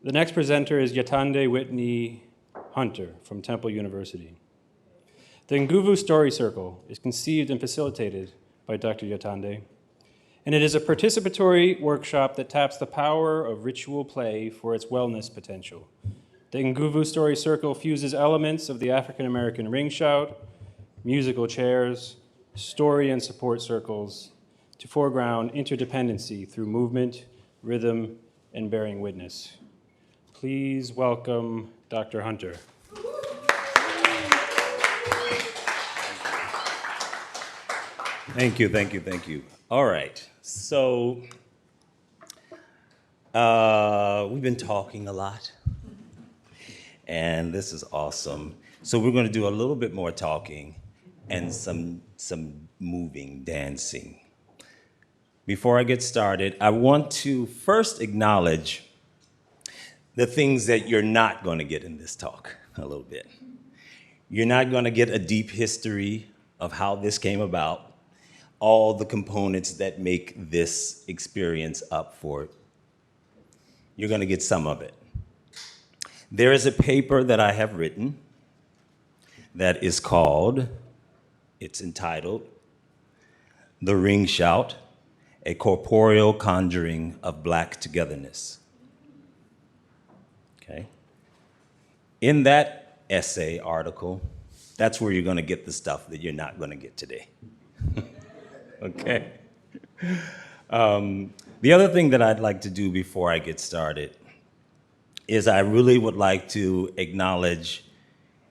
The next presenter is yaTande Whitney Hunter from Temple University. The Nguvu Story Circle is conceived and facilitated by Dr. yaTande, and it is a participatory workshop that taps the power of ritual play for its wellness potential. The Nguvu Story Circle fuses elements of the African American ring shout, musical chairs, story and support circles to foreground interdependency through movement, rhythm, and bearing witness. Please welcome Dr. Hunter. Thank you, thank you, thank you. All right, so we've been talking a lot, and this is awesome. So we're going to do a little bit more talking and some moving, dancing. Before I get started, I want to first acknowledge the things that you're not going to get in this talk a little bit. You're not going to get a deep history of how this came about, all the components that make this experience up for it. You're going to get some of it. There is a paper that I have written that is it's entitled, The Ring Shout, A Corporeal Conjuring of Black Togetherness. Okay. In that essay article, that's where you're going to get the stuff that you're not going to get today. Okay. The other thing that I'd like to do before I get started is I really would like to acknowledge,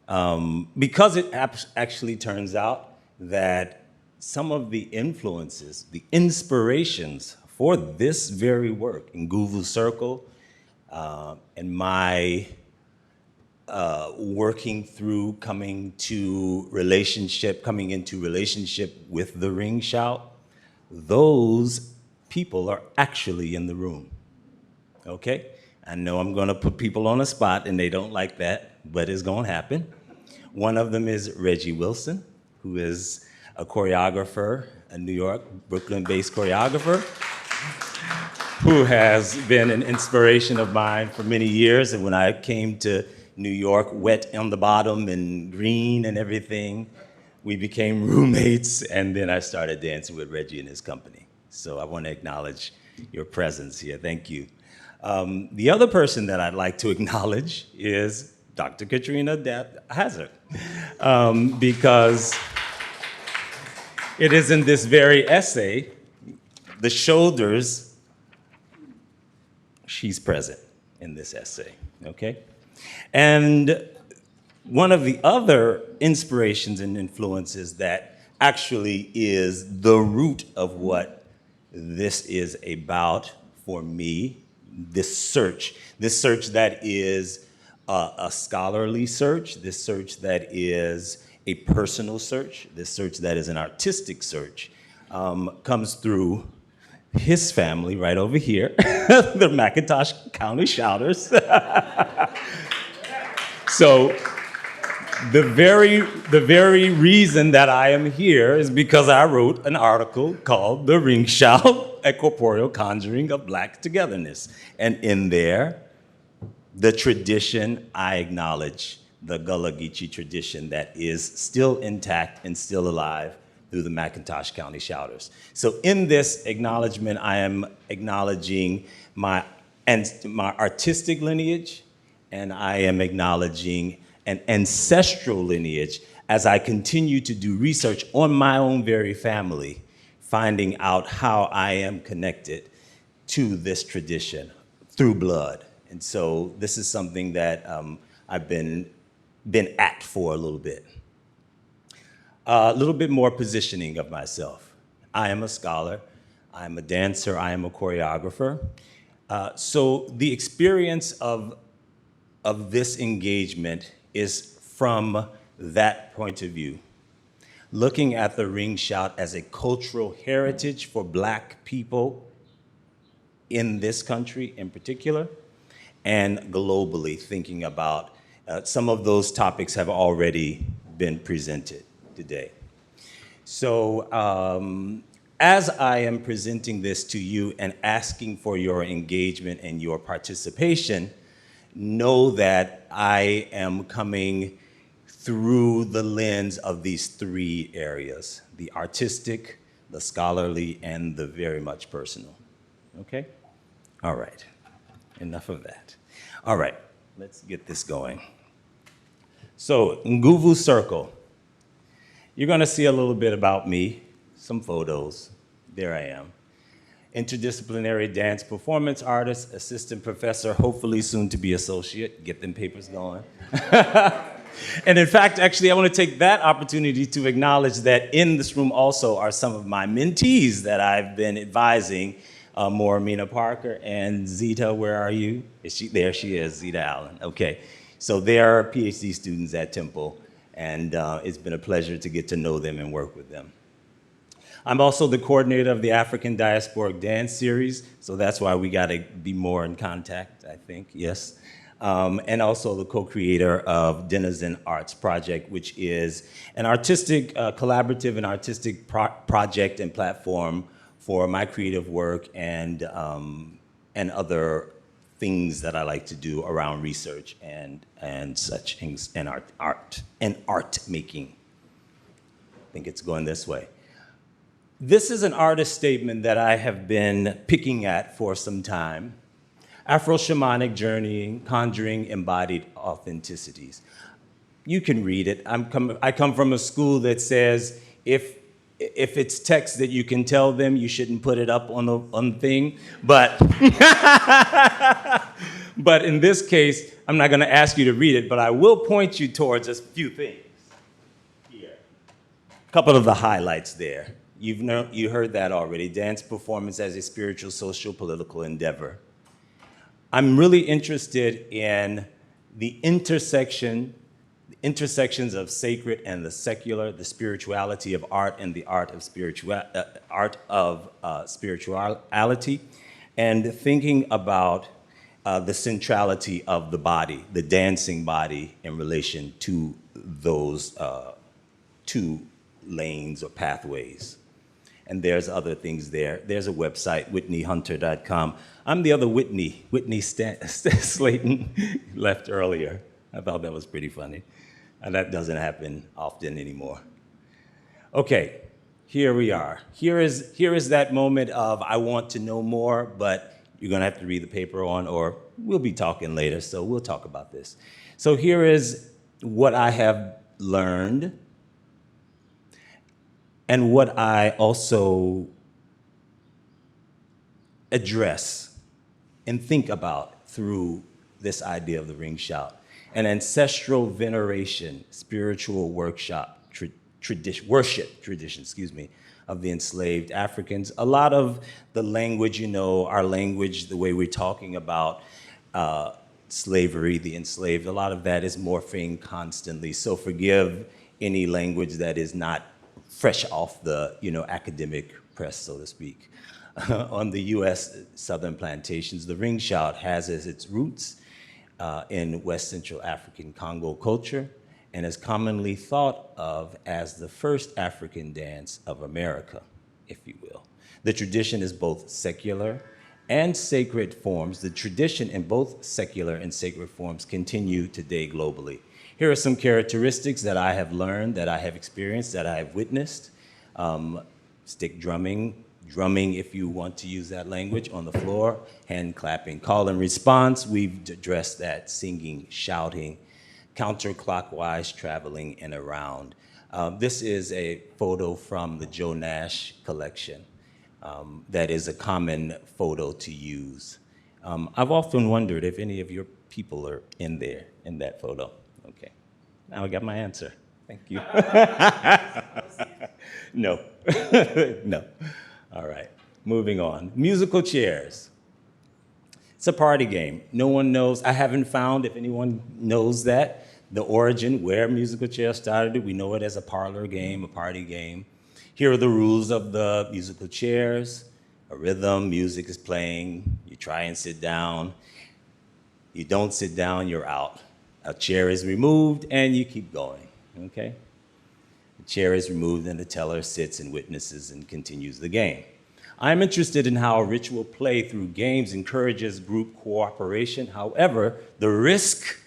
because it actually turns out that some of the influences, the inspirations for this very work, Nguvu Circle, and my working through coming into relationship with the ring shout, those people are actually in the room, okay? I know I'm gonna put people on the spot and they don't like that, but it's gonna happen. One of them is Reggie Wilson, who is a choreographer, a New York, Brooklyn-based choreographer, who has been an inspiration of mine for many years. And when I came to New York, wet on the bottom and green and everything, we became roommates, and then I started dancing with Reggie and his company. So I want to acknowledge your presence here. Thank you. The other person that I'd like to acknowledge is Dr. Katrina Hazard, because it is in this very essay, the shoulders, she's present in this essay, okay? And one of the other inspirations and influences that actually is the root of what this is about for me, this search that is a scholarly search, this search that is a personal search, this search that is an artistic search, comes through his family right over here, the McIntosh County Shouters. So the very reason that I am here is because I wrote an article called The Ring Shout, A Corporeal Conjuring of Black Togetherness. And in there, the tradition, I acknowledge the Gullah Geechee tradition that is still intact and still alive through the McIntosh County Shouters. So in this acknowledgement, I am acknowledging my artistic lineage, and I am acknowledging an ancestral lineage as I continue to do research on my own very family, finding out how I am connected to this tradition through blood. And so this is something that I've been at for a little bit. A little bit more positioning of myself. I am a scholar, I am a dancer, I am a choreographer. So the experience of this engagement is from that point of view, looking at the ring shout as a cultural heritage for Black people in this country in particular, and globally thinking about some of those topics have already been presented today. So as I am presenting this to you and asking for your engagement and your participation, know that I am coming through the lens of these three areas: the artistic, the scholarly, and the very much personal. Okay? All right. Enough of that. All right, let's get this going. So, Nguvu Circle. You're going to see a little bit about me, some photos. There I am. Interdisciplinary dance performance artist, assistant professor, hopefully soon to be associate. Get them papers going. And in fact, actually, I want to take that opportunity to acknowledge that in this room also are some of my mentees that I've been advising, Moramina Parker and Zita, where are you? Is she? There she is, Zita Allen. Okay, so they are PhD students at Temple, and it's been a pleasure to get to know them and work with them. I'm also the coordinator of the African Diasporic Dance Series, so that's why we gotta be more in contact, I think, yes. And also the co-creator of Denizen Arts Project, which is an artistic, collaborative and artistic project and platform for my creative work and other things that I like to do around research and such things, and art making. I think it's going this way. This is an artist statement that I have been picking at for some time. Afro-shamanic journeying, conjuring embodied authenticities. You can read it. I come from a school that says if it's text that you can tell them, you shouldn't put it up on the thing. But, but in this case, I'm not going to ask you to read it, but I will point you towards a few things here. A couple of the highlights there. You heard that already. Dance performance as a spiritual, social, political endeavor. I'm really interested in the intersections of sacred and the secular, the spirituality of art and the art of spirituality, and thinking about the centrality of the body, the dancing body, in relation to those two lanes or pathways. And there's other things there. There's a website, whitneyhunter.com. I'm the other Whitney Slayton, left earlier. I thought that was pretty funny. And that doesn't happen often anymore. Okay, here we are. Here is that moment of I want to know more, but you're gonna have to read the paper on, or we'll be talking later, so we'll talk about this. So here is what I have learned, and what I also address and think about through this idea of the ring shout. An ancestral veneration, spiritual worship tradition, of the enslaved Africans. A lot of the language, our language, the way we're talking about slavery, the enslaved, a lot of that is morphing constantly. So forgive any language that is not fresh off the academic press, so to speak. On the U.S. Southern plantations, the ring shout has as its roots in West Central African Congo culture and is commonly thought of as the first African dance of America, if you will. The tradition is both secular and sacred forms. The tradition in both secular and sacred forms continue today globally. Here are some characteristics that I have learned, that I have experienced, that I have witnessed. Stick drumming, if you want to use that language, on the floor, hand clapping. Call and response, we've addressed that. Singing, shouting, counterclockwise traveling and around. This is a photo from the Joe Nash collection that is a common photo to use. I've often wondered if any of your people are in there, in that photo. Okay, now I got my answer. Thank you. No, no. All right, moving on. Musical chairs. It's a party game. No one knows, I haven't found if anyone knows that, the origin, where musical chairs started. We know it as a parlor game, a party game. Here are the rules of the musical chairs. A rhythm, music is playing. You try and sit down. You don't sit down, you're out. A chair is removed and you keep going, okay? The chair is removed and the teller sits and witnesses and continues the game. I'm interested in how a ritual play through games encourages group cooperation. However, the risk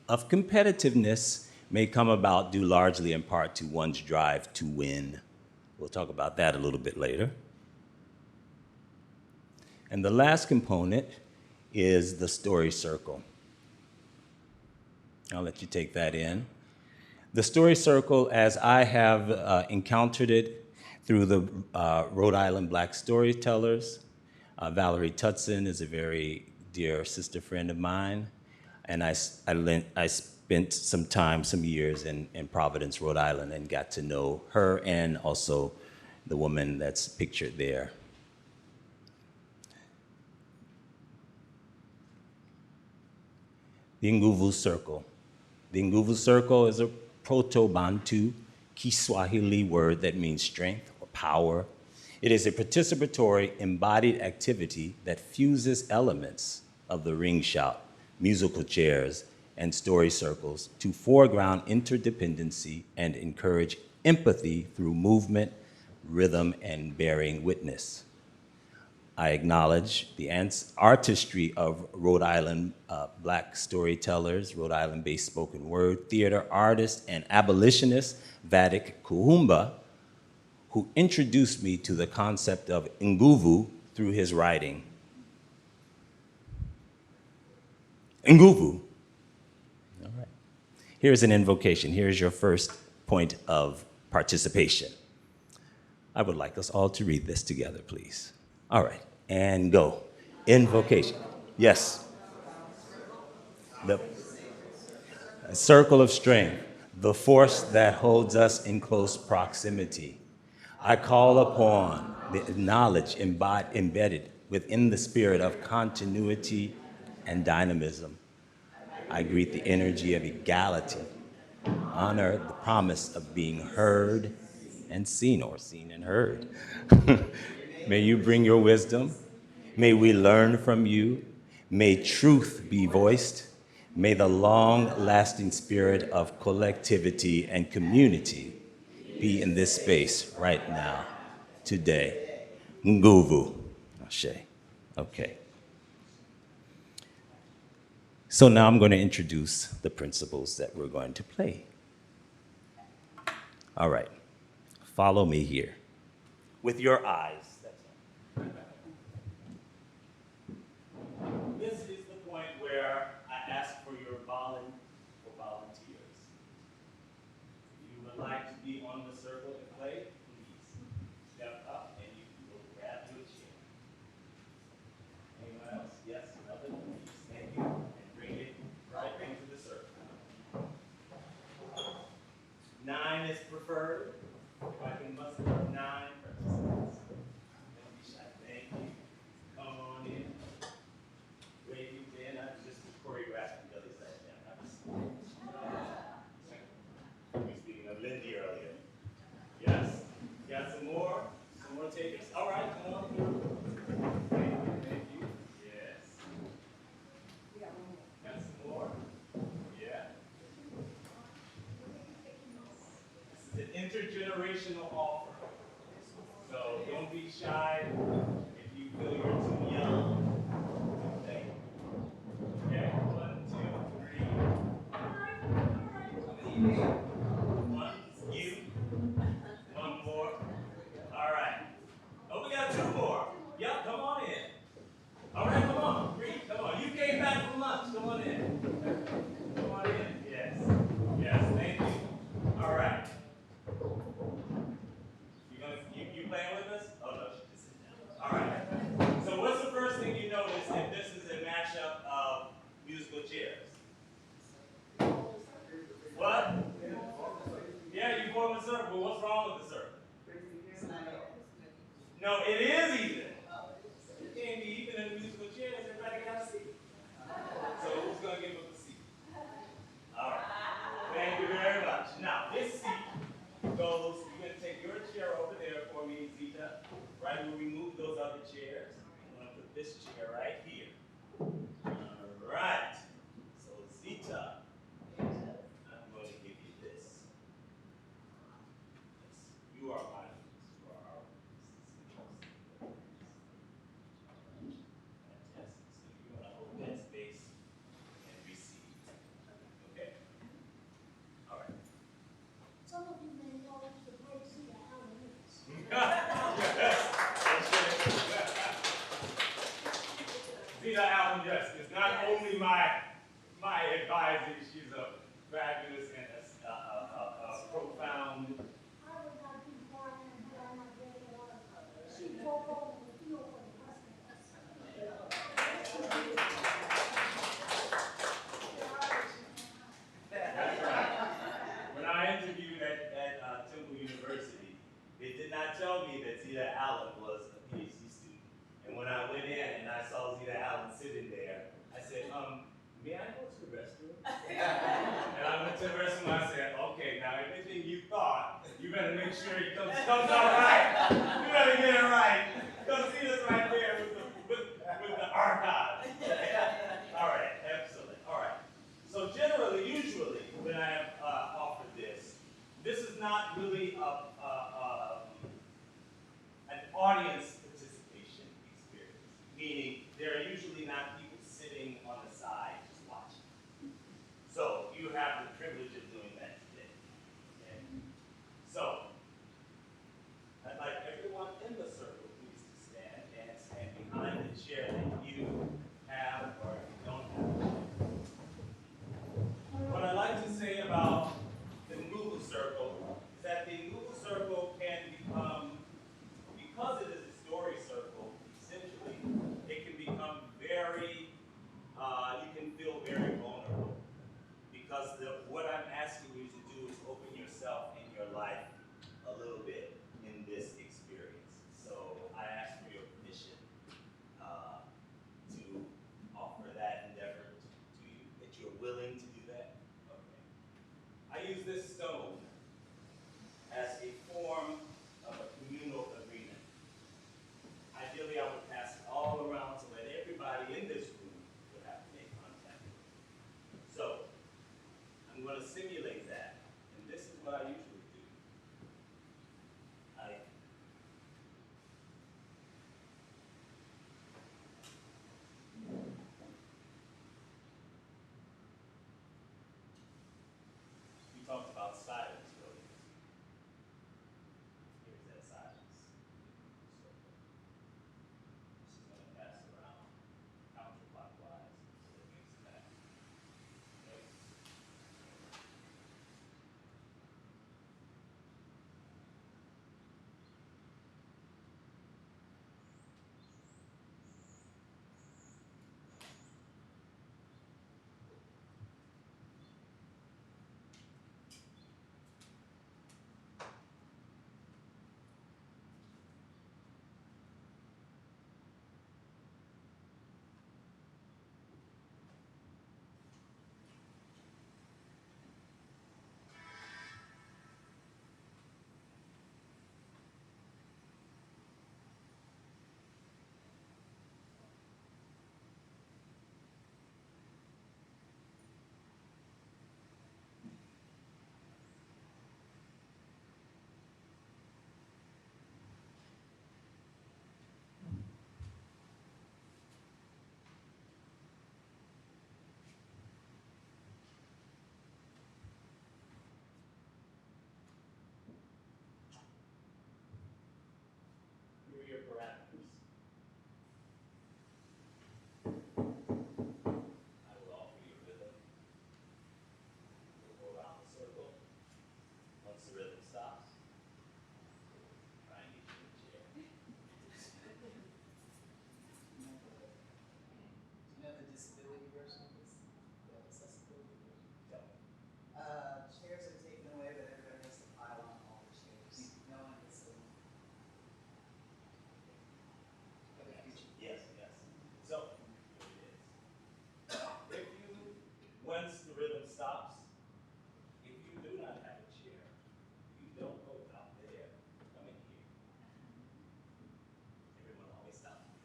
of competitiveness may come about due largely in part to one's drive to win. We'll talk about that a little bit later. And the last component is the story circle. I'll let you take that in. The story circle, as I have encountered it through the Rhode Island Black Storytellers, Valerie Tutson is a very dear sister friend of mine, and I spent some years in Providence, Rhode Island, and got to know her and also the woman that's pictured there. The Nguvu Circle. The Nguvu Circle is a Proto-Bantu Kiswahili word that means strength or power. It is a participatory embodied activity that fuses elements of the ring shout, musical chairs, and story circles to foreground interdependency and encourage empathy through movement, rhythm, and bearing witness. I acknowledge the artistry of Rhode Island Black storytellers, Rhode Island-based spoken word theater artist and abolitionist Vadik Kuhumba, who introduced me to the concept of Nguvu through his writing. Nguvu. All right. Here's an invocation. Here's your first point of participation. I would like us all to read this together, please. All right, and go. Invocation. Yes. The circle of strength, the force that holds us in close proximity. I call upon the knowledge embedded within the spirit of continuity and dynamism. I greet the energy of equality, honor the promise of being heard and seen, or seen and heard. May you bring your wisdom. May we learn from you. May truth be voiced. May the long-lasting spirit of collectivity and community be in this space right now, today. Nguvu. Ashe. Okay. So now I'm going to introduce the principles that we're going to play. All right. Follow me here. With your eyes. This is the point where I ask for your volunteers. If you would like to be on the circle and play, please step up and you will grab your chair. Anyone else? Yes, another, please. Thank you. And bring it right into the circle. 9 is preferred. If I can muster 9 participants. Don't be shy. Thank you. Come on in. Wave you in. I'm just choreographing Billy Session. We were speaking of Lindy earlier. Yes? Got some more? Some more takers? All right, come on through. Thank you. Yes. Got some more? Yeah. This is an intergenerational offer. So don't be shy if you feel you're too young. Okay. Okay. 1, 2, 3. One, you. One more. All right. Oh, we got 2 more. Yeah, come on in. All right, come on. Reed, come on. You came back from lunch. Come on in. Come on in. Yes. Yes, thank you. All right. You playing with us? Oh, no, she just sit down. All right. So what's the first thing you notice if this is a mashup of musical chairs? What? Yeah, you form a circle. What's wrong with the circle? No, it is even. It can't be even in the musical chairs. Everybody got a seat. So who's going to give up a seat? All right. Thank you very much. Now, this seat goes, you're going to take your chair over there for me, Zita. Right, we'll remove those other chairs. I'm going to put this chair right here. All right. So, Zita, I'm going to give you this. Yes, you are my, you are our. obviously my advisor, she's a fabulous and profound. I would not be quiet, but I'm not very well. She took over the field for the rest of us. That's right. When I interviewed at Temple University, they did not tell me that Zita Allen was a PhD student. And when I went in and I saw Zita Allen sitting there, I said, may I go to the restroom? And I went to the restroom and I said, okay, now everything you thought, you better make sure it comes out right. You better get it right. Because Zita's right there with the archive. All right, excellent. All right. So generally, usually, when I have offered this is not really an audience participation experience, meaning there are usually not people sitting on the side just watching. So you have the privilege of doing that today. Okay? So I'd like everyone in the circle, please, to stand and stand behind the chair that you have or if you don't have. What I'd like to say about the Nguvu Circle is that the Nguvu Circle can become, because it is a story circle, essentially, it can become very, you can feel very vulnerable. Because what I'm asking you to do is open yourself in your life a little bit in this experience. So I ask for your permission to offer that endeavor to you, that you're willing to do that. I use this stone as a form of a communal agreement. Ideally, I would pass it all around so that everybody in this room would have to make contact. So, I'm going to simulate that, and this is what I usually do. We talked about silence earlier. Here's that silence. So, this is going to pass around counterclockwise so it makes it back. Okay. Here are your parameters. I will offer you a rhythm. We'll go around the circle. Once the rhythm stops, try and get you in the chair. Do you know the disability version of this? The accessibility version? Tell me. Chairs are taken away, but everybody has to pile on all the chairs. No one gets to. For the future. Yes, yes. So, here it is. If you, once the rhythm stops, if you do not have a chair, you don't go out there, come in here. Everyone always stops.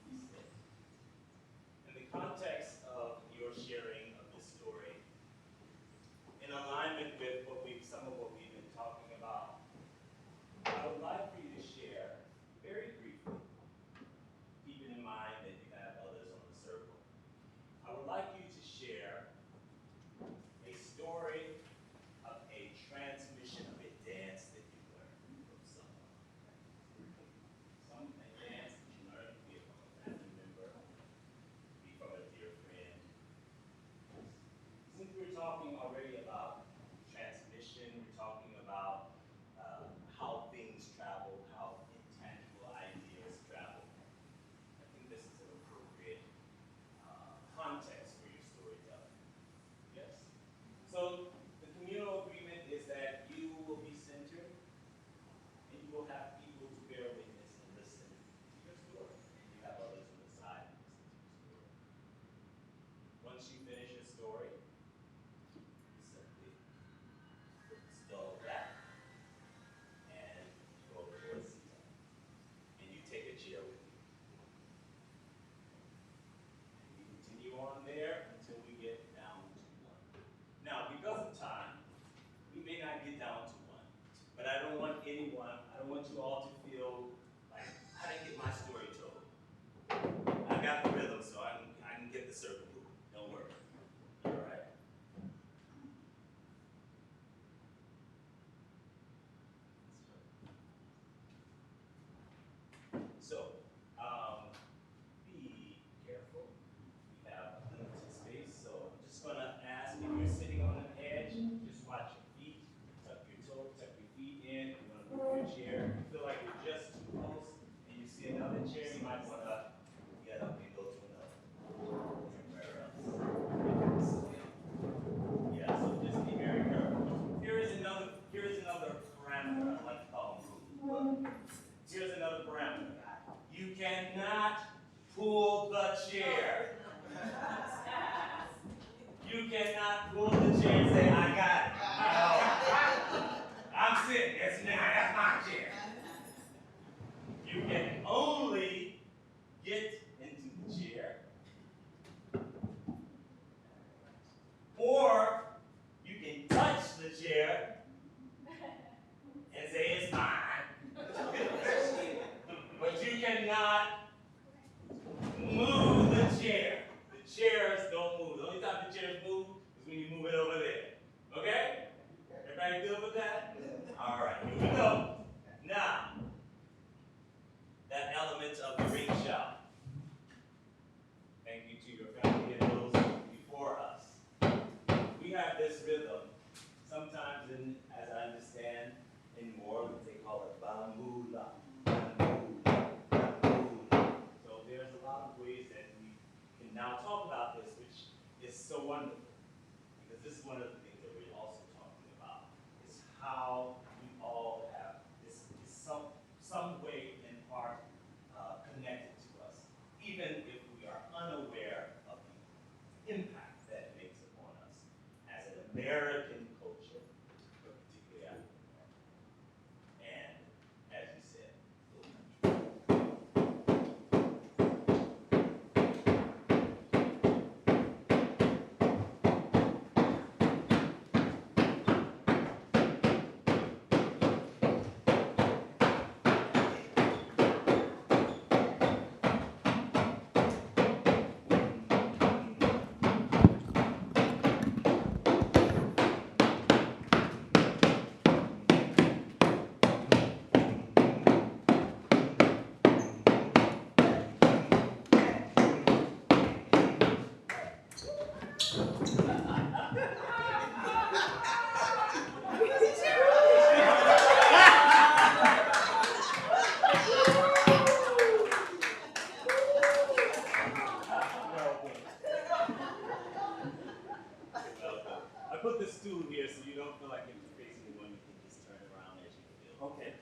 You sit. In the context of your sharing of this story, in alignment with some of what we've been talking about, I would like for you to share very briefly, keeping in mind that you have others on the circle. I would like you to once you finish your story, you simply put the skull back and go towards Caesar. And you take a chair with you. And we continue on there until we get down to 1. Now, because of time, we may not get down to 1, but I don't want you all to feel like I didn't get my story told. I got the rhythm, so I can get the circle moving. Don't worry. All right. So, be careful. We have limited space, so I'm just gonna ask if you're sitting on an edge, just watch your feet, tuck your toes, tuck your feet in. You wanna move your chair. If you feel like you're just too close and you see another chair, you might wanna get up and go to another. Somewhere else. Yeah, so just be very careful. Here is another parameter I like to call them. Here's another parameter. You cannot pull the chair. You cannot pull the chair and say, I got it. No. I'm sitting. That's my chair. You can only get into the chair, or you can touch the chair and say it's mine. But you cannot move the chair. The chairs don't move. The only time the chairs move is when you move it over there. Okay? Everybody good with that? All right, here we go. Now, that element of the ring shout. Thank you to your family and those before us. We have this rhythm. Sometimes, as I understand, in More, they call it bambula. So there's a lot of ways that we can now talk about this, which is so wonderful. Because this is one of the things that we're also talking about, is how we all have this some way in part connected to us, even if we are unaware of the impact that it makes upon us as an American culture, but particularly African American. And as you said, I put this stool here so you don't feel like if you're facing the one, you can just turn around as you feel. Okay.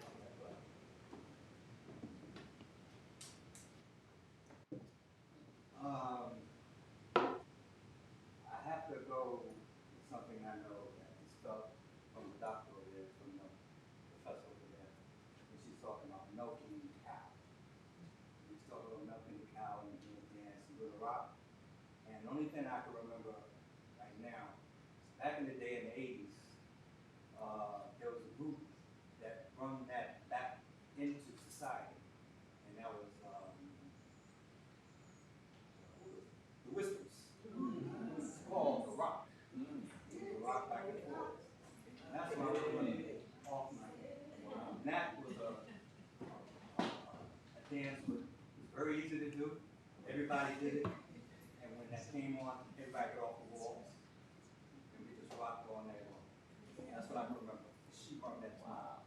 I have to go with something I know that is felt from the doctor over there, from the professor over there, when she's talking about milking the cow. She's talking about milking the cow and doing a dance and doing a rock. And the only thing I can remember right now, back in the day in the 80s, there was a group that brought that back into society, and that was the Whispers. It's called the rock. The rock back and forth. And that's what I was running off my head. And that was a dance that was very easy to do. Everybody did it. And when that came on, everybody got off the walls. And we just rocked all night long. And that's what I remember. She brought that to my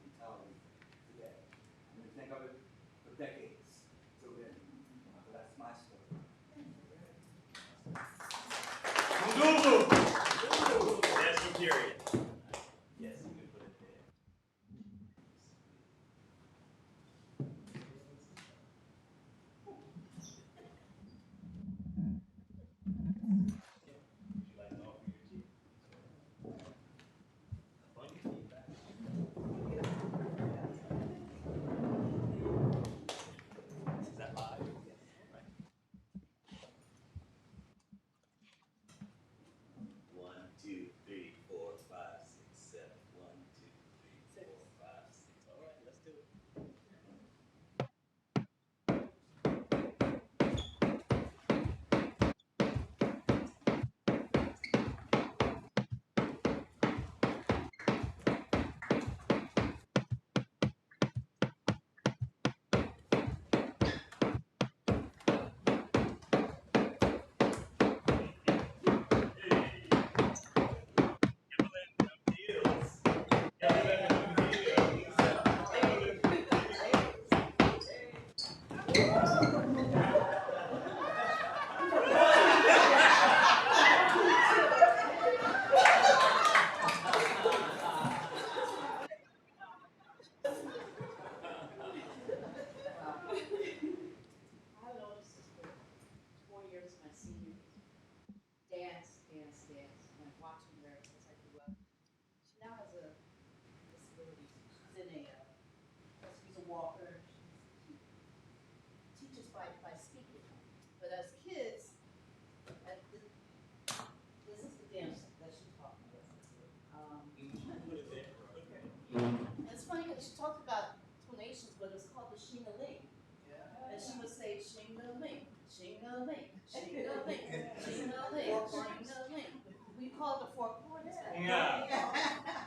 mentality today. I'm going to think of it for decades. Till then. So that's my story. Nguvu! That's your period. Yes, you can put it there. senior dance, and watching her as I grew up. She now has a disability. She's in she's a walker. She teaches by speaking. But as kids, this is the dance that she taught me. And it's funny because she talked about tonations, but it was called the shing-a-ling. And she would say shing-a-ling, shing-a-ling, shing-a-ling, shing-a-ling, shing-a-ling. We call it the four chords. Yeah.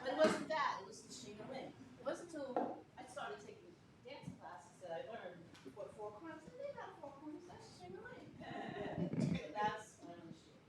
But it wasn't that, it was the shing-a-ling. It wasn't until I started taking dance classes that I learned what four chords, and they got four chords, that's shing-a-ling. So that's what I'm going to share.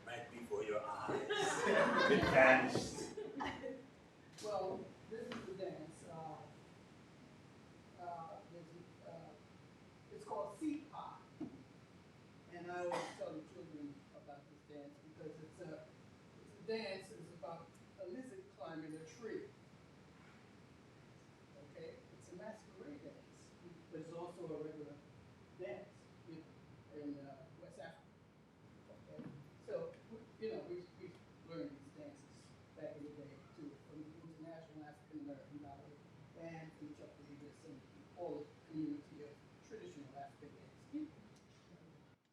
Right before your eyes. It vanished. Well, this is the dance. It's called seat pop. And I always tell the children about this dance because it's a dance is about a lizard climbing a tree. Okay? It's a masquerade dance, but it's also a regular dance in West Africa. Okay? So, we learned these dances back in the day too, from the International African American Ballet and from Chuck Davis and all the community of traditional African dance people.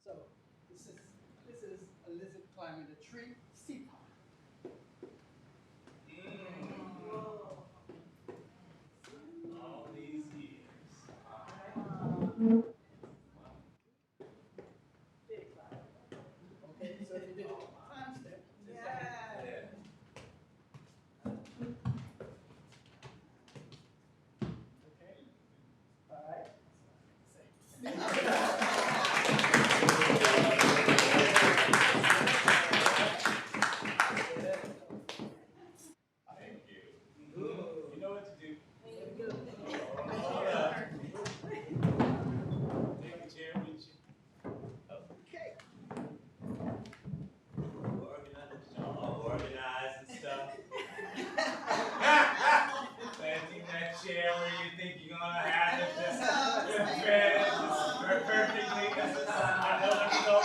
So this is a lizard climbing a tree, sea pop. All these years. Okay, so you did time step. Okay. All right. Thank you. You know what to do. Hold up. Take a chair with you. Okay. All organized and stuff. Planting that chair where you think you're gonna have it just perfectly. This is I know what to go.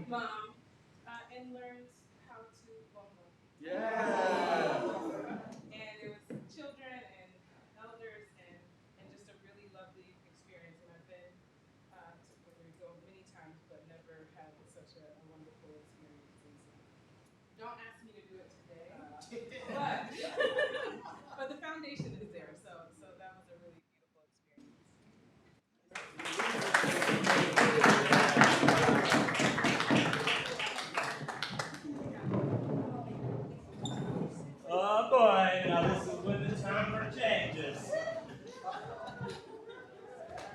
Mom, and learned how to bongo. Yeah. And it was children and elders and just a really lovely experience. And I've been to Puerto Rico many times, but never had such a wonderful experience. And so, don't ask me to do it today, but the foundation is there. So that was a really beautiful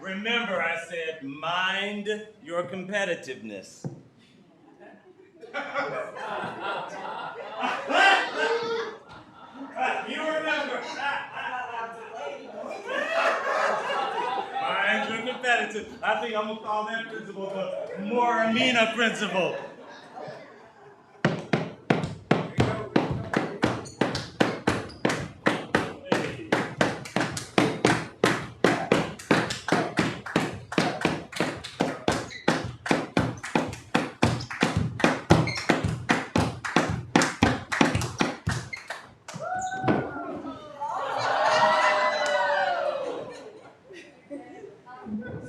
Remember, I said, mind your competitiveness. You remember. Mind your competitive. I think I'm going to call that principle the Moramina principle.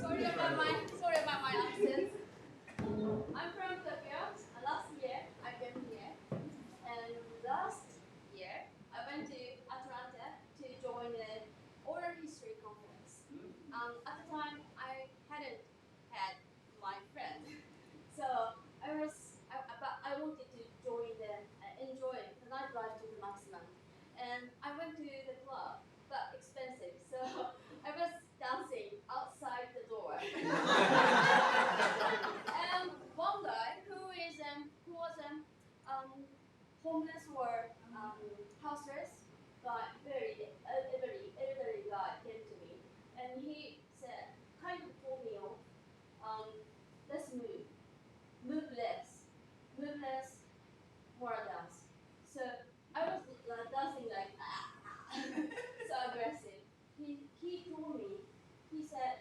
Sorry about my absence. I'm from Tokyo. Last year I came here, and last year I went to Atlanta to join the oral history conference. At the time I hadn't had my friend, so but I wanted to join them, enjoy the nightlife to the maximum, and I went to the club, but expensive, so I was dancing outside the door. And one guy who was homeless or houseless guy, very elderly guy came to me, and he said, kind of told me off, let's move less, more dance. So I was dancing like so aggressive. He told me, he said,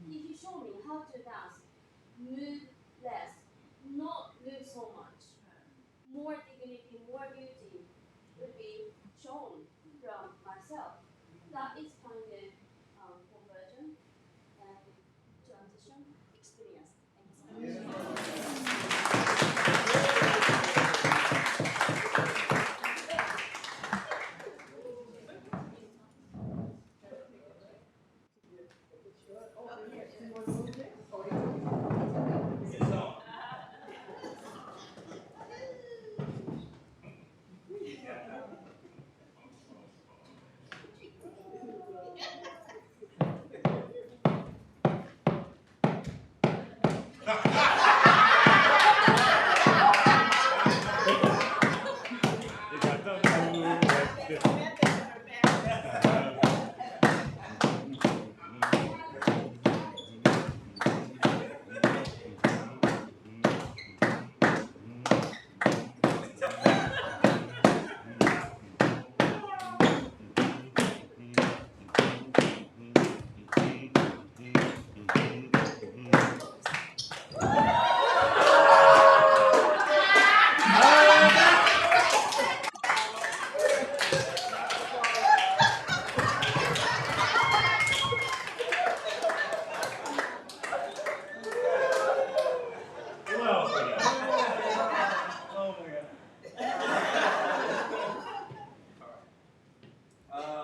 he showed me how to dance. Move less, not move so much. More dignity, more beauty will be shown from myself. That is kind of conversion and transition experience. Thank you so much.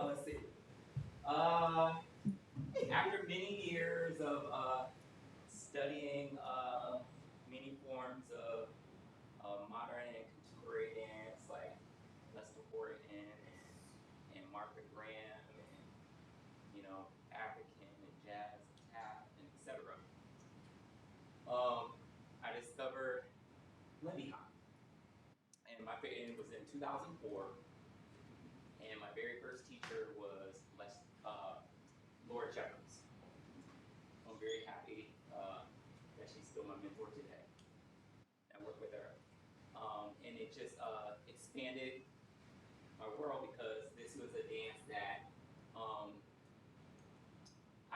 Let's see. After many years of studying many forms of modern and contemporary dance, like Lester Horton and Martha Graham, and African and jazz and tap and etc. I discovered Lindy Hop, and it was in 2004. And my very first teacher was Laura Jeffers. I'm very happy that she's still my mentor today. I work with her. And it just expanded my world because this was a dance that I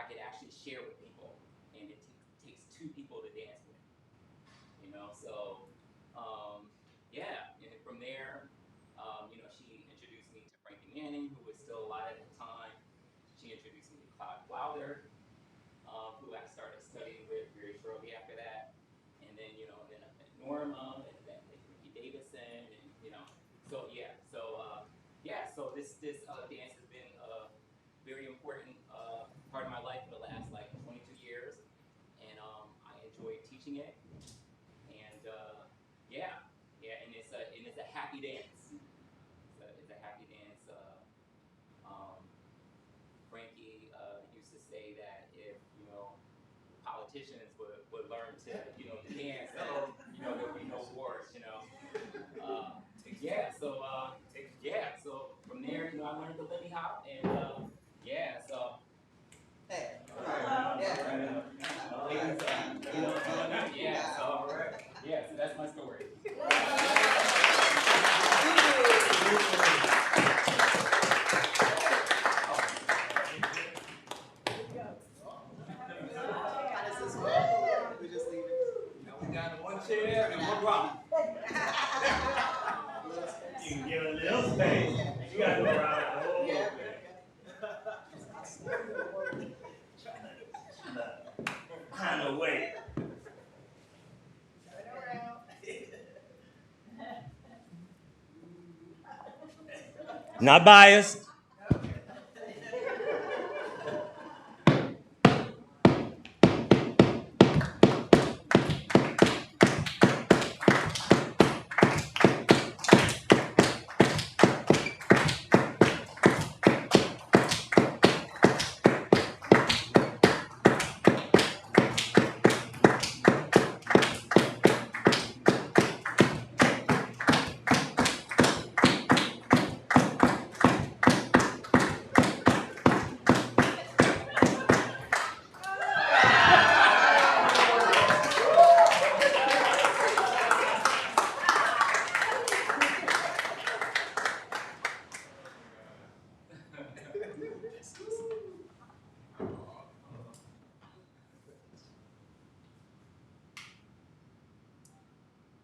could actually share with people. And it takes two people to dance with. So yeah. And from there, she introduced me to Frankie Manning, who was still alive at the time. She introduced me to Cloud Wilder, who I started studying with very shortly after that. And then, then I met Norma, and then Ricky Davison, and so yeah, so this dance has been a very important part of my life for the last like 22 years, and I enjoy teaching it, and and it's a happy dance. It's a happy dance. Um, Frankie used to say that if competitions would learn to, dance, so, there'll be no wars, so from there, I learned the Lindy Hop, and so. Hey. So that's my story. How does this work? We just leave it. Now we got one chair and one rock. You can give a little space. You got to go around a little bit. Find a way. Not biased.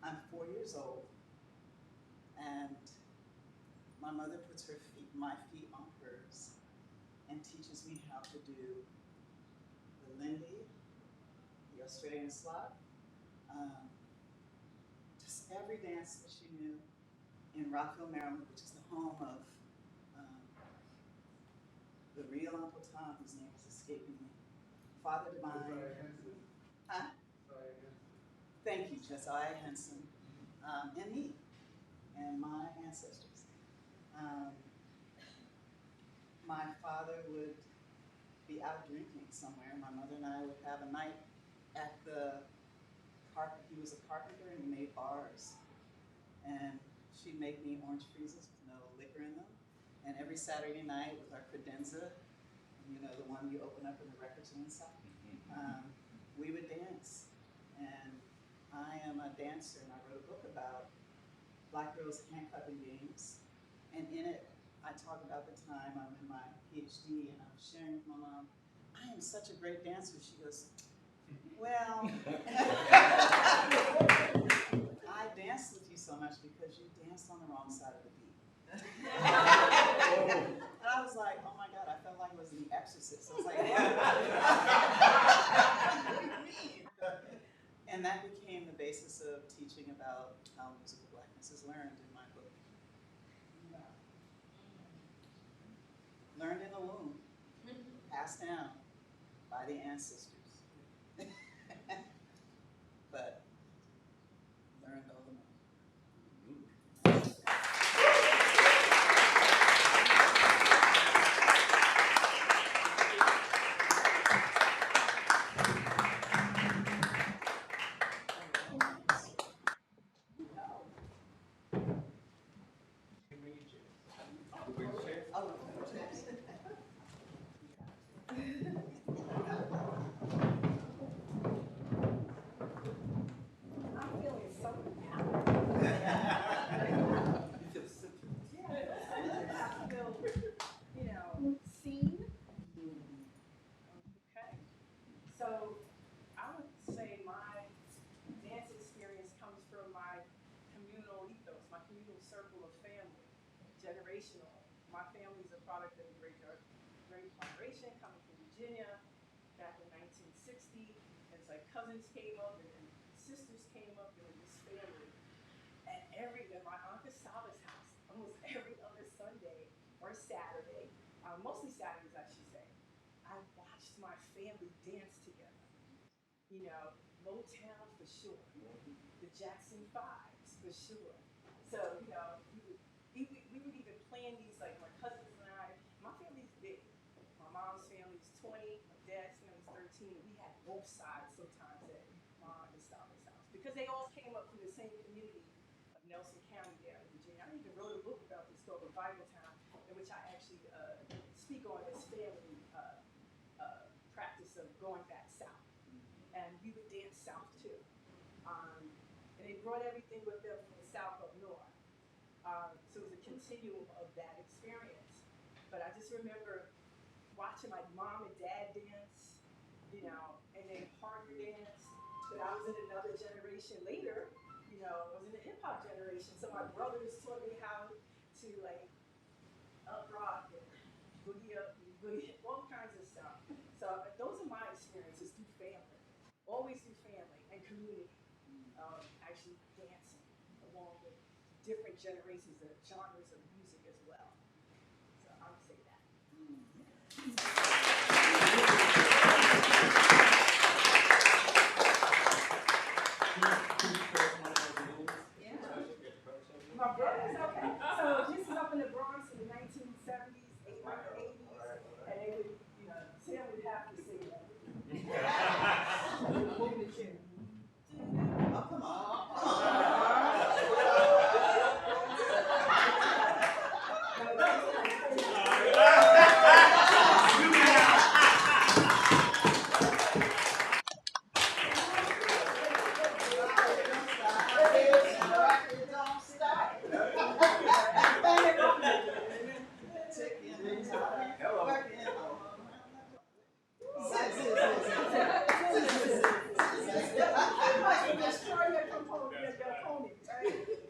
I'm 4 years old, and my mother puts my feet on hers and teaches me how to do the Lindy, the Australian slot, just every dance that she knew in Rockville, Maryland, which is the home of the real Uncle Tom, whose name is escaping me. Father Divine. Huh? Thank you, Josiah Henson, and me, and my ancestors. My father would be out drinking somewhere. My mother and I would have a night at the carpet. He was a carpenter and he made bars. And she'd make me orange freezes with no liquor in them. And every Saturday night with our credenza, the one you open up and the records are inside, we would dance. And I am a dancer, and I wrote a book about Black girls handcuffing games. And in it, I talk about the time I'm in my PhD and I'm sharing with my mom, I am such a great dancer. She goes, well, I danced with you so much because you danced on the wrong side of the beat. And I was like, oh my God, I felt like it was The Exorcist. I was like, what do you mean? And that became the basis of teaching about how musical blackness is learned in my book. Learned in the womb, passed down by the ancestors. But learned all the more. So I would say my dance experience comes from my communal ethos, my communal circle of family, generational. My family's a product of the Great Migration, coming from Virginia back in 1960. It's like cousins came up and then sisters came up in this family. And at my Aunt Cassava's house, almost every other Sunday or Saturday, mostly Saturdays I should say, I watched my family dance together. Motown for sure, the Jackson Fives for sure. So, we would even plan these, like my cousins and I, my family's big. My mom's family's 20, my dad's family's 13, and we had both sides sometimes at Mom and Staller's house because they all came up from the same community of Nelson County there in Virginia. I even wrote a book about this called Revival Town, in which I actually speak on this family practice of going back south. And we would dance south too. And they brought everything with them from the south up north. So it was a continuum of that experience. But I just remember watching like mom and dad dance, and then partner dance. But I was in another generation later, I was in the hip hop generation. So my brothers taught me how to like up rock and boogie up and boogie, all kinds of stuff. So those are my experiences through family, always through family and community, actually dancing along with different generations of genres of music as well. So I would say that. My brothers, okay. So this is up in the Bronx in the 1970s, 80s, and they would, Sam would have to sing that. Oh, come on.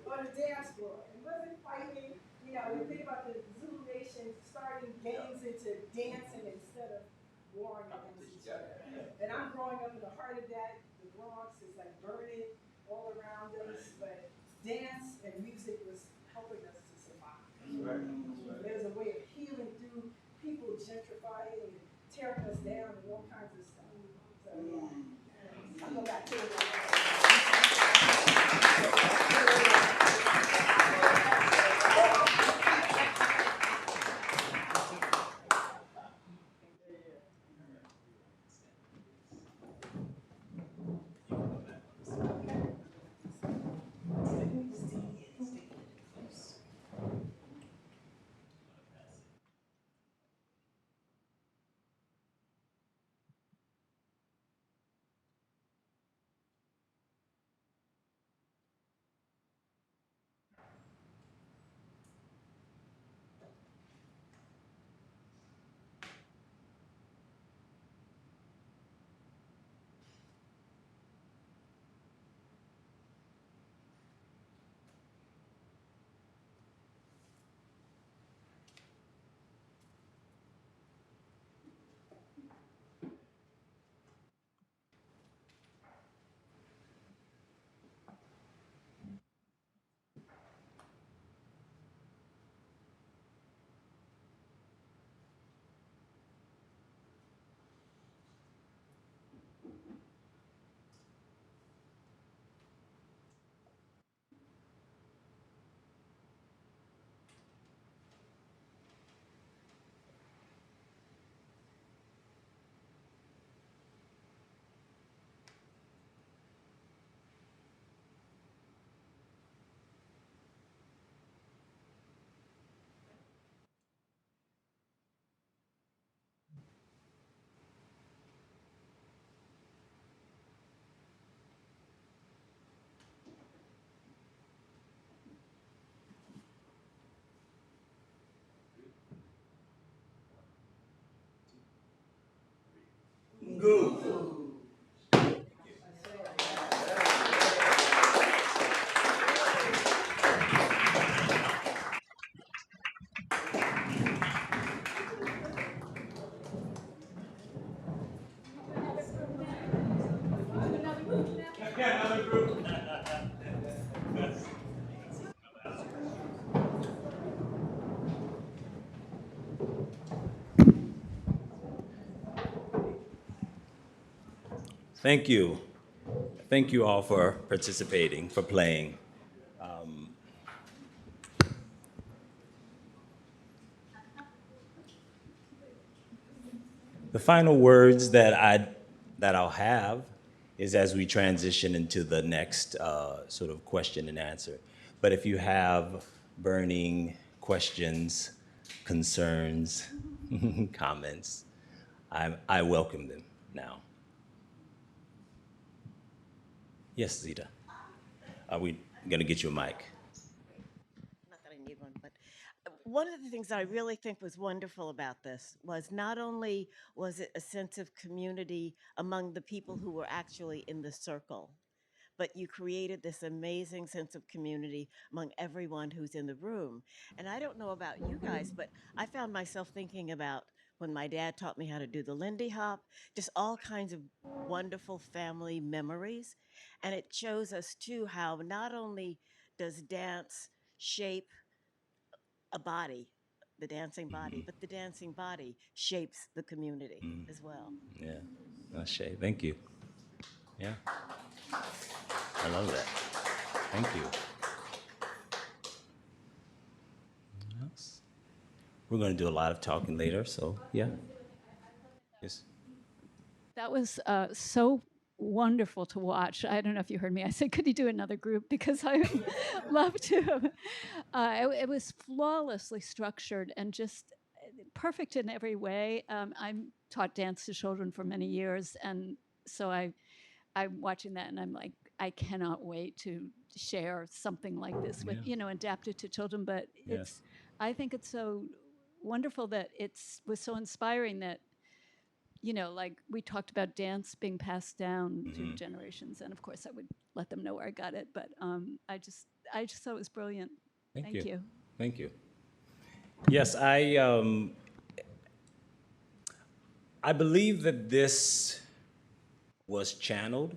On the dance floor. It wasn't fighting, you think about the Zulu Nation starting gangs into dancing instead of warring against each other. And I'm growing up in the heart of that. The Bronx is like burning all around us, but dance and music was helping us to survive. There's a way of healing through people gentrifying and tearing us down and all kinds of stuff. So yeah, I'll go back to it. Nguvu. Thank you. Thank you all for participating, for playing. The final words that I'd that I'll have is as we transition into the next sort of question and answer. But if you have burning questions, concerns, comments, I welcome them now. Yes, Zita. Are we going to get you a mic? Not that I need one, but one of the things I really think was wonderful about this was not only was it a sense of community among the people who were actually in the circle, but you created this amazing sense of community among everyone who's in the room. And I don't know about you guys, but I found myself thinking about when my dad taught me how to do the Lindy Hop, just all kinds of wonderful family memories. And it shows us too how not only does dance shape a body, the dancing body, but the dancing body shapes the community as well. Yeah. Shay, thank you. Yeah. I love that. Thank you. Anyone else? We're going to do a lot of talking later, so yeah. Yes. That was so wonderful to watch. I don't know if you heard me. I said, could you do another group? Because I would love to. It was flawlessly structured and just perfect in every way. I taught dance to children for many years. And so I'm watching that and I'm like, I cannot wait to share something like this with, adapted to children. But Yes. I think it's so wonderful that was so inspiring that like we talked about dance being passed down through generations, and of course I would let them know where I got it. But I just thought it was brilliant. Thank you. Thank you. Yes, I believe that this was channeled.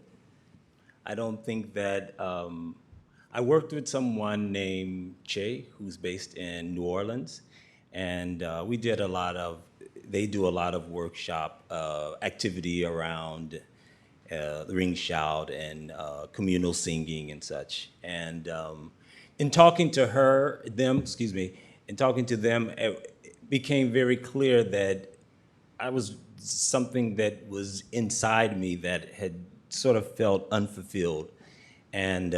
I don't think that I worked with someone named Che, who's based in New Orleans, and we did they do a lot of workshop activity around the ring shout and communal singing and such. And in talking to in talking to them, it became very clear that I was something that was inside me that had sort of felt unfulfilled. And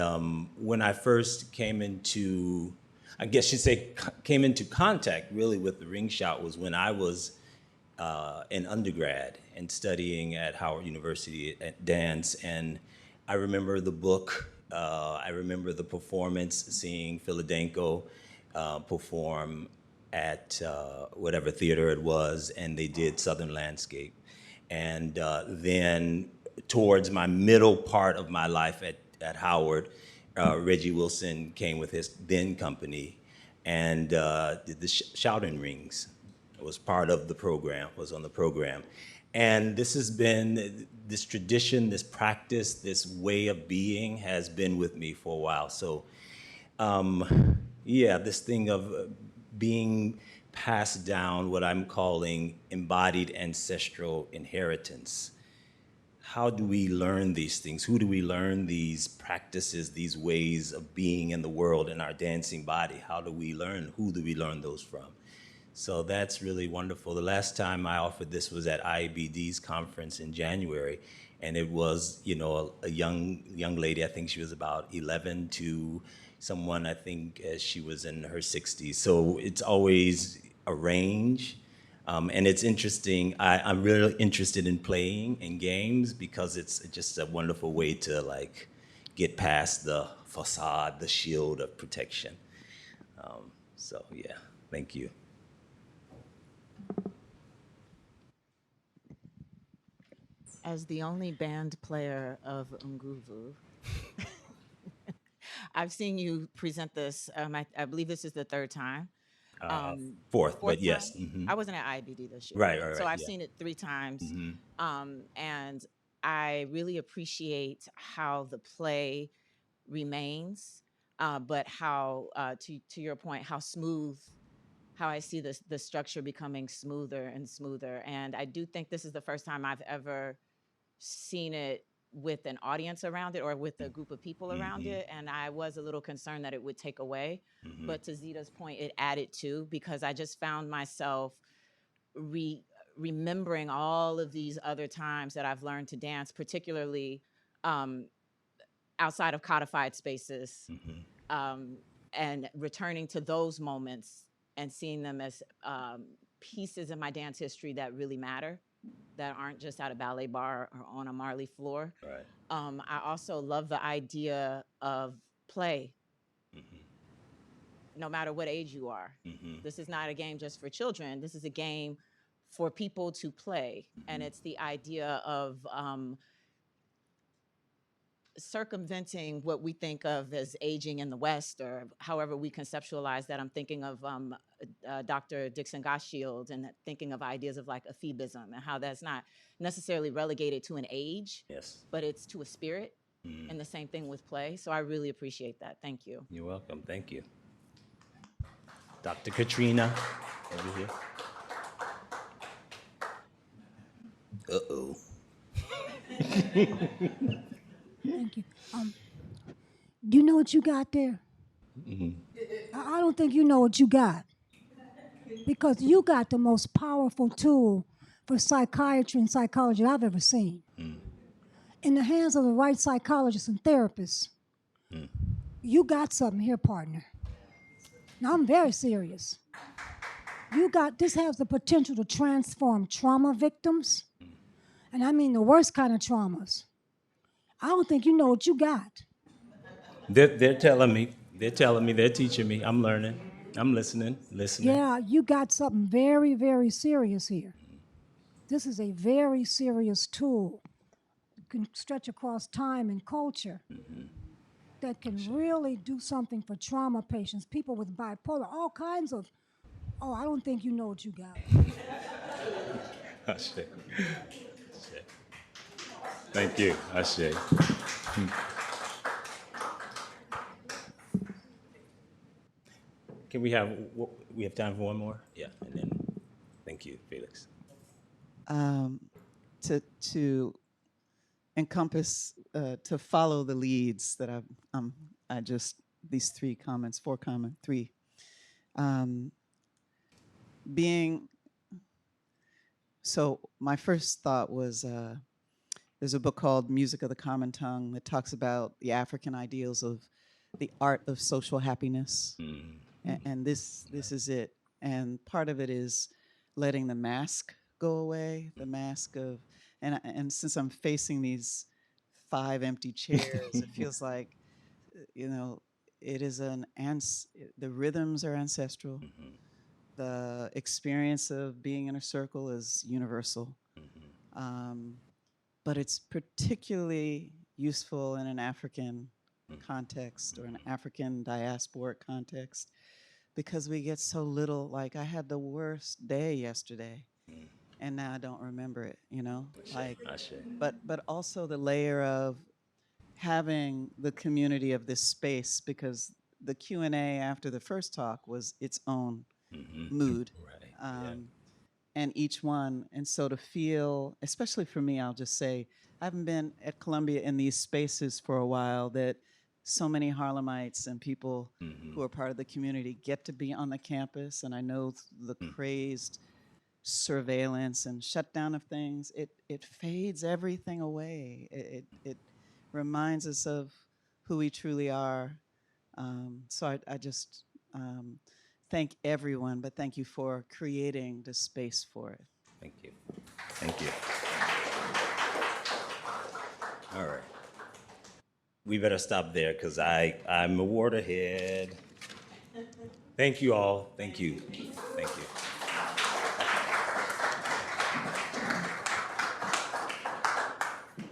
when I first came into, I guess you'd say, came into contact really with the ring shout was when I was an undergrad and studying at Howard University at dance. And I remember the book, I remember the performance, seeing Philadelphia perform at whatever theater it was, and they did Southern Landscape. And then towards my middle part of my life at Howard, Reggie Wilson came with his then company and did the shouting rings. It was part of the program, was on the program. And this has been, this tradition, this practice, this way of being has been with me for a while. So yeah, this thing of being passed down, what I'm calling embodied ancestral inheritance. How do we learn these things? Who do we learn these practices, these ways of being in the world in our dancing body? How do we learn? Who do we learn those from? So that's really wonderful. The last time I offered this was at IABD's conference in January, and it was, a young lady. I think she was about 11 to someone. I think she was in her 60s. So it's always a range, and it's interesting. I'm really interested in playing in games because it's just a wonderful way to get past the facade, the shield of protection. So yeah, thank you. As the only band player of Nguvu, I've seen you present this. I believe this is the third time. Fourth, Fourth but yes. time? I wasn't at IBD this year. Right, So I've yeah. seen it 3 times. And I really appreciate how the play remains, but how, to your point, how smooth, how I see the structure becoming smoother and smoother. And I do think this is the first time I've ever seen it with an audience around it or with a group of people around it. And I was a little concerned that it would take away. But to Zita's point, it added to, because I just found myself remembering all of these other times that I've learned to dance, particularly outside of codified spaces, and returning to those moments and seeing them as pieces in my dance history that really matter, that aren't just at a ballet bar or on a Marley floor. Right. I also love the idea of play, no matter what age you are. This is not a game just for children. This is a game for people to play. And it's the idea of circumventing what we think of as aging in the West, or however we conceptualize that. I'm thinking of Dr. Dixon Goshield, and thinking of ideas of like ephebism, and how that's not necessarily relegated to an age, Yes. but it's to a spirit. And the same thing with play. So I really appreciate that. Thank you. You're welcome. Thank you. Dr. Katrina, over here. Uh-oh. Thank you. Do you know what you got there? I don't think you know what you got. Because you got the most powerful tool for psychiatry and psychology I've ever seen. In the hands of the right psychologists and therapists, you got something here, partner. Now, I'm very serious. This has the potential to transform trauma victims, and I mean the worst kind of traumas. I don't think you know what you got. They're telling me. They're teaching me. I'm learning. I'm listening. Yeah, you got something very, very serious here. This is a very serious tool. It can stretch across time and culture. That can really do something for trauma patients, people with bipolar, all kinds of. Oh, I don't think you know what you got. Ashe. Thank you. Ashe. Can we have time for one more? Yeah, and then thank you, Felix. To encompass, to follow the leads that these three. So my first thought was, there's a book called Music of the Common Tongue that talks about the African ideals of the art of social happiness. And this is it. And part of it is letting the mask go away, the mask of, and since I'm facing these 5 empty chairs, it feels like, it is the rhythms are ancestral. The experience of being in a circle is universal. But it's particularly useful in an African context, or an African diasporic context, because we get so little. Like, I had the worst day yesterday, and now I don't remember it, but also the layer of having the community of this space, because the Q&A after the first talk was its own mood. And each one, and so to feel, especially for me, I'll just say, I haven't been at Columbia in these spaces for a while, that so many Harlemites and people who are part of the community get to be on the campus. And I know the crazed surveillance and shutdown of things, it fades everything away. It reminds us of who we truly are. So I just thank everyone, but thank you for creating the space for it. Thank you. Thank you. All right. We better stop there, because I'm a waterhead. Thank you all. Thank you. Thank you.